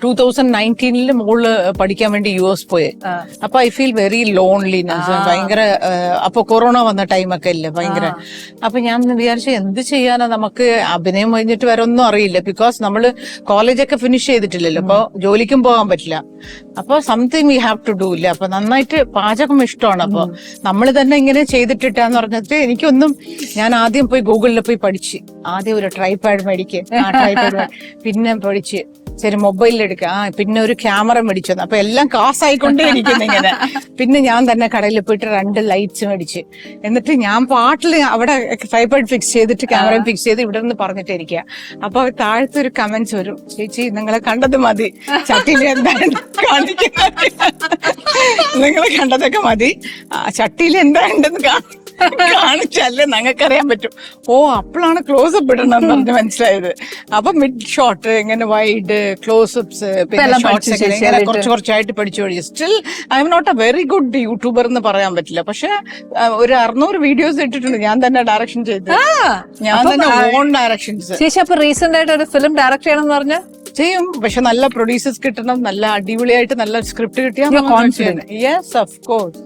2019 മോള് പഠിക്കാൻ വേണ്ടി US പോയി. അപ്പൊ ഐ ഫീൽ വെരി ലോൺലിനെസ്. ഭയങ്കര അപ്പൊ കൊറോണ വന്ന ടൈമൊക്കെ ഇല്ലേ ഭയങ്കര. അപ്പൊ ഞാൻ വിചാരിച്ചു എന്ത് ചെയ്യാനാ, നമുക്ക് അഭിനയം കഴിഞ്ഞിട്ട് വരെ ഒന്നും അറിയില്ല. ബിക്കോസ് നമ്മള് കോളേജൊക്കെ ഫിനിഷ് ചെയ്തിട്ടില്ലല്ലോ, അപ്പൊ ജോലിക്കും പോകാൻ പറ്റില്ല. അപ്പൊ something we have to do ഇല്ല. അപ്പൊ നന്നായിട്ട് പാചകം ഇഷ്ടമാണ്. അപ്പൊ നമ്മൾ തന്നെ ഇങ്ങനെ ചെയ്തിട്ടിട്ടാന്ന് പറഞ്ഞിട്ട് എനിക്കൊന്നും, ഞാൻ ആദ്യം പോയി ഗൂഗിളിൽ പോയി പഠിച്ച്, ആദ്യം ഒരു ട്രൈപാഡ് മേടിക്ക്, പിന്നെ പഠിച്ച് ശരി മൊബൈലിൽ എടുക്കുക, പിന്നെ ഒരു ക്യാമറ മേടിച്ചു. അപ്പൊ എല്ലാം കാസായിക്കൊണ്ടേ ഇരിക്കുന്നു ഇങ്ങനെ. പിന്നെ ഞാൻ തന്നെ കടയിൽ പോയിട്ട് 2 ലൈറ്റ്സ് മേടിച്ച്, എന്നിട്ട് ഞാൻ പാട്ടിൽ അവിടെ ട്രൈപാഡ് ഫിക്സ് ചെയ്തിട്ട് ക്യാമറ ഫിക്സ് ചെയ്ത് ഇവിടെ നിന്ന് പറഞ്ഞിട്ടിരിക്കുക. അപ്പൊ താഴത്തെ ഒരു കമന്റ്സ് വരും, ചേച്ചി നിങ്ങളെ കണ്ടത് മതി, ചട്ടിയിൽ എന്താണ് കാണിക്കുന്നത്, നിങ്ങളെ കണ്ടതൊക്കെ മതി, ചട്ടിയിൽ എന്താണെന്ന് കാണിച്ചല്ലേ ഞങ്ങൾക്കറിയാൻ പറ്റും. ഓ അപ്പോഴാണ് ക്ലോസപ്പ് ഇടണമെന്ന് പറഞ്ഞ് മനസ്സിലായത്. അപ്പൊ മിഡ് ഷോട്ട്, ഇങ്ങനെ വൈഡ് ക്ലോസപ്സ്, പിന്നെ ഷോർട്സ് ഒക്കെ ഇങ്ങനെ കുറച്ചായിട്ട് പഠിച്ചു. Still I'm not a very good YouTuber എന്ന് പറയാൻ പറ്റില്ല. പക്ഷെ ഒരു 600 വീഡിയോസ് ഇട്ടിട്ടുണ്ട് ഞാൻ തന്നെ ഡയറക്ഷൻ ചെയ്ത്, ഞാൻ തന്നെ ഓൺ ഡയറക്ഷൻസ്. ചേച്ചി അപ്പൊ റീസെന്റ് ആയിട്ട് ഒരു ഫിലിം ഡയറക്ട് ചെയ്യണം പറഞ്ഞ ചെയ്യും. പക്ഷെ നല്ല പ്രൊഡ്യൂസേഴ്സ് കിട്ടണം, നല്ല അടിപൊളിയായിട്ട് നല്ല സ്ക്രിപ്റ്റ് കിട്ടിയാൽ. Yes of course.